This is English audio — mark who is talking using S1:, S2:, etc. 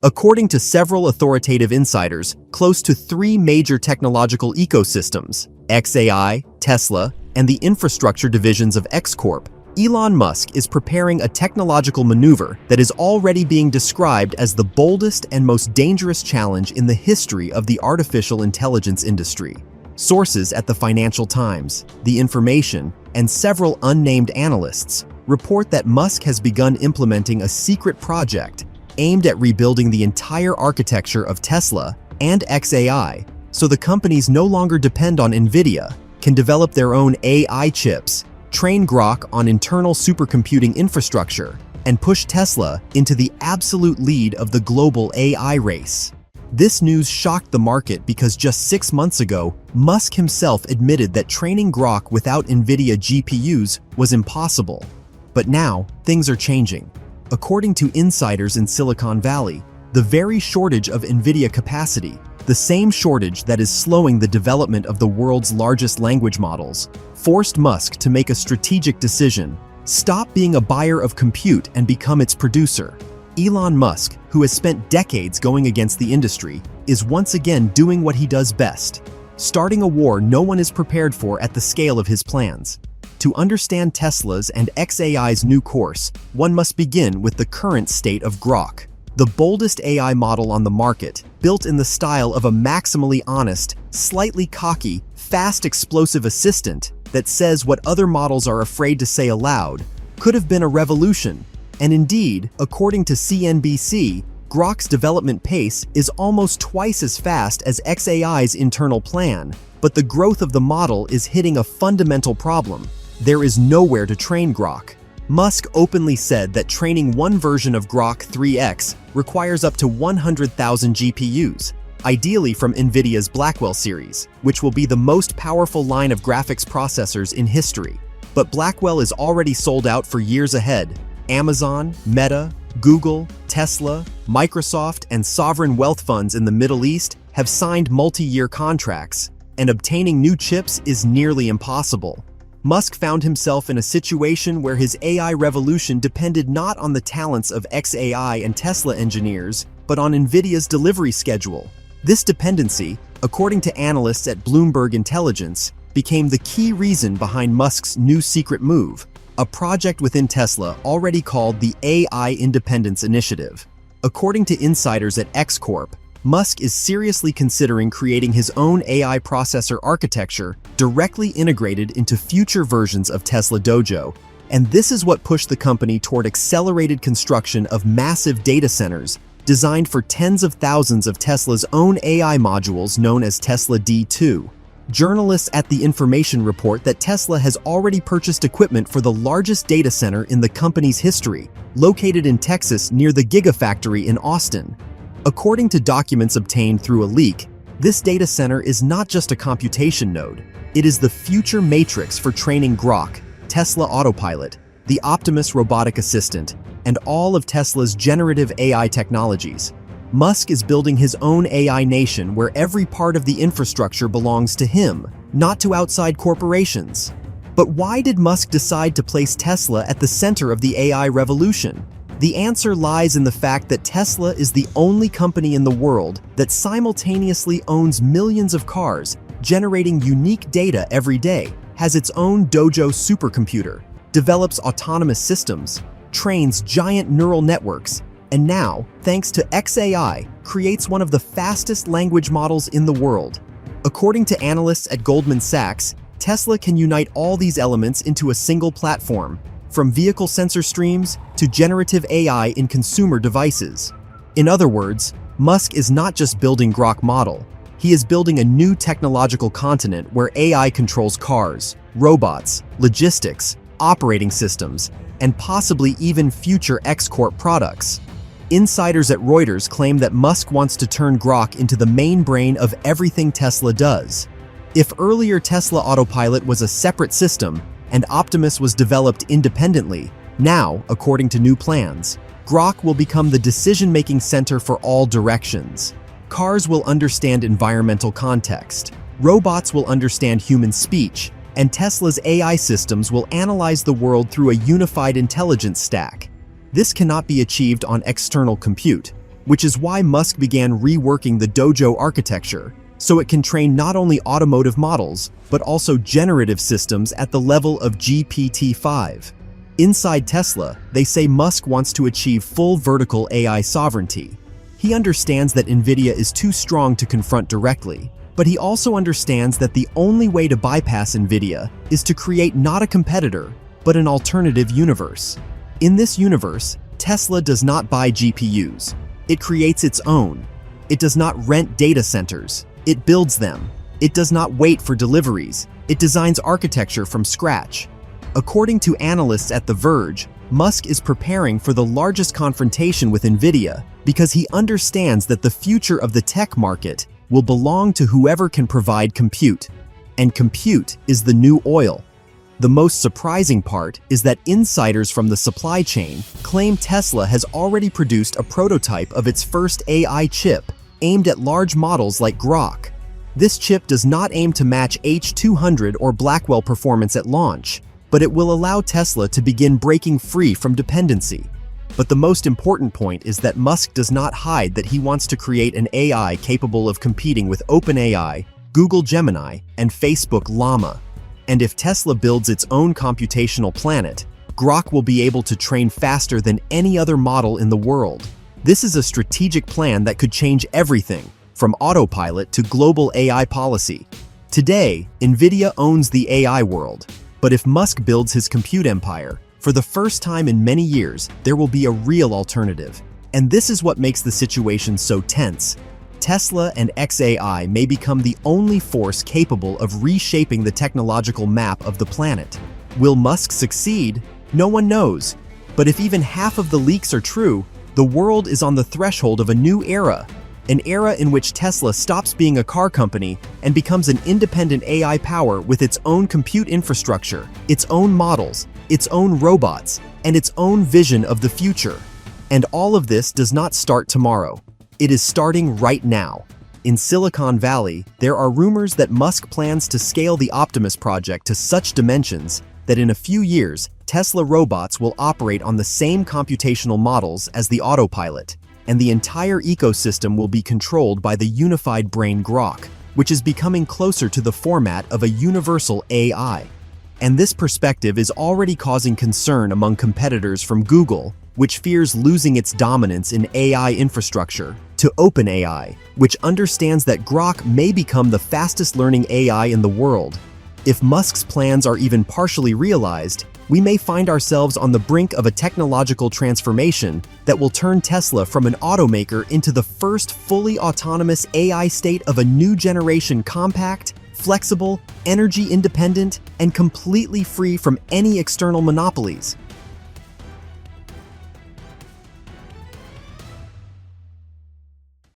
S1: According to several authoritative insiders, close to 3 major technological ecosystems, xAI, Tesla, and the infrastructure divisions of X Corp, Elon Musk is preparing a technological maneuver that is already being described as the boldest and most dangerous challenge in the history of the artificial intelligence industry. Sources at the Financial Times, The Information, and several unnamed analysts report that Musk has begun implementing a secret project aimed at rebuilding the entire architecture of Tesla and xAI, so the companies no longer depend on Nvidia, can develop their own AI chips, train Grok on internal supercomputing infrastructure, and push Tesla into the absolute lead of the global AI race. This news shocked the market because just 6 months ago, Musk himself admitted that training Grok without Nvidia GPUs was impossible. But now, things are changing. According to insiders in Silicon Valley, the very shortage of Nvidia capacity, the same shortage that is slowing the development of the world's largest language models, forced Musk to make a strategic decision: stop being a buyer of compute and become its producer. Elon Musk, who has spent decades going against the industry, is once again doing what he does best: starting a war no one is prepared for at the scale of his plans. To understand Tesla's and xAI's new course, one must begin with the current state of Grok, the boldest AI model on the market, built in the style of a maximally honest, slightly cocky, fast explosive assistant that says what other models are afraid to say aloud, could have been a revolution. And indeed, according to CNBC, Grok's development pace is almost twice as fast as xAI's internal plan, but the growth of the model is hitting a fundamental problem. There is nowhere to train Grok. Musk openly said that training one version of Grok 3X requires up to 100,000 GPUs, ideally from Nvidia's Blackwell series, which will be the most powerful line of graphics processors in history. But Blackwell is already sold out for years ahead. Amazon, Meta, Google, Tesla, Microsoft, and sovereign wealth funds in the Middle East have signed multi-year contracts, and obtaining new chips is nearly impossible. Musk found himself in a situation where his AI revolution depended not on the talents of xAI and Tesla engineers, but on Nvidia's delivery schedule. This dependency, according to analysts at Bloomberg Intelligence, became the key reason behind Musk's new secret move, a project within Tesla already called the AI Independence Initiative. According to insiders at X Corp, Musk is seriously considering creating his own AI processor architecture directly integrated into future versions of Tesla Dojo, and this is what pushed the company toward accelerated construction of massive data centers designed for tens of thousands of Tesla's own AI modules known as Tesla D2. Journalists at The Information report that Tesla has already purchased equipment for the largest data center in the company's history, located in Texas near the Gigafactory in Austin. According to documents obtained through a leak, this data center is not just a computation node. It is the future matrix for training Grok, Tesla Autopilot, the Optimus robotic assistant, and all of Tesla's generative AI technologies. Musk is building his own AI nation where every part of the infrastructure belongs to him, not to outside corporations. But why did Musk decide to place Tesla at the center of the AI revolution? The answer lies in the fact that Tesla is the only company in the world that simultaneously owns millions of cars, generating unique data every day, has its own Dojo supercomputer, develops autonomous systems, trains giant neural networks, and now, thanks to xAI, creates one of the fastest language models in the world. According to analysts at Goldman Sachs, Tesla can unite all these elements into a single platform, from vehicle sensor streams to generative AI in consumer devices. In other words, Musk is not just building Grok model, he is building a new technological continent where AI controls cars, robots, logistics, operating systems, and possibly even future X Corp products. Insiders at Reuters claim that Musk wants to turn Grok into the main brain of everything Tesla does. If earlier Tesla Autopilot was a separate system, and Optimus was developed independently, now, according to new plans, Grok will become the decision-making center for all directions. Cars will understand environmental context, robots will understand human speech, and Tesla's AI systems will analyze the world through a unified intelligence stack. This cannot be achieved on external compute. which is why Musk began reworking the Dojo architecture, so it can train not only automotive models, but also generative systems at the level of GPT-5. Inside Tesla, they say Musk wants to achieve full vertical AI sovereignty. He understands that Nvidia is too strong to confront directly, but he also understands that the only way to bypass Nvidia is to create not a competitor, but an alternative universe. In this universe, Tesla does not buy GPUs. It creates its own. It does not rent data centers. It builds them. It does not wait for deliveries. It designs architecture from scratch. According to analysts at The Verge, Musk is preparing for the largest confrontation with Nvidia because he understands that the future of the tech market will belong to whoever can provide compute. And compute is the new oil. The most surprising part is that insiders from the supply chain claim Tesla has already produced a prototype of its first AI chip aimed at large models like Grok. This chip does not aim to match H200 or Blackwell performance at launch, but it will allow Tesla to begin breaking free from dependency. But the most important point is that Musk does not hide that he wants to create an AI capable of competing with OpenAI, Google Gemini, and Facebook Llama. And if Tesla builds its own computational planet, Grok will be able to train faster than any other model in the world. This is a strategic plan that could change everything, from autopilot to global AI policy. Today, Nvidia owns the AI world, but if Musk builds his compute empire, for the first time in many years, there will be a real alternative. And this is what makes the situation so tense. Tesla and xAI may become the only force capable of reshaping the technological map of the planet. Will Musk succeed? No one knows. But if even half of the leaks are true, the world is on the threshold of a new era. An era in which Tesla stops being a car company and becomes an independent AI power with its own compute infrastructure, its own models, its own robots, and its own vision of the future. And all of this does not start tomorrow. It is starting right now. In Silicon Valley, there are rumors that Musk plans to scale the Optimus project to such dimensions that in a few years, Tesla robots will operate on the same computational models as the autopilot, and the entire ecosystem will be controlled by the unified brain Grok, which is becoming closer to the format of a universal AI. And this perspective is already causing concern among competitors from Google, which fears losing its dominance in AI infrastructure, to OpenAI, which understands that Grok may become the fastest learning AI in the world. If Musk's plans are even partially realized, we may find ourselves on the brink of a technological transformation that will turn Tesla from an automaker into the first fully autonomous AI state of a new generation, compact, flexible, energy independent, and completely free from any external monopolies.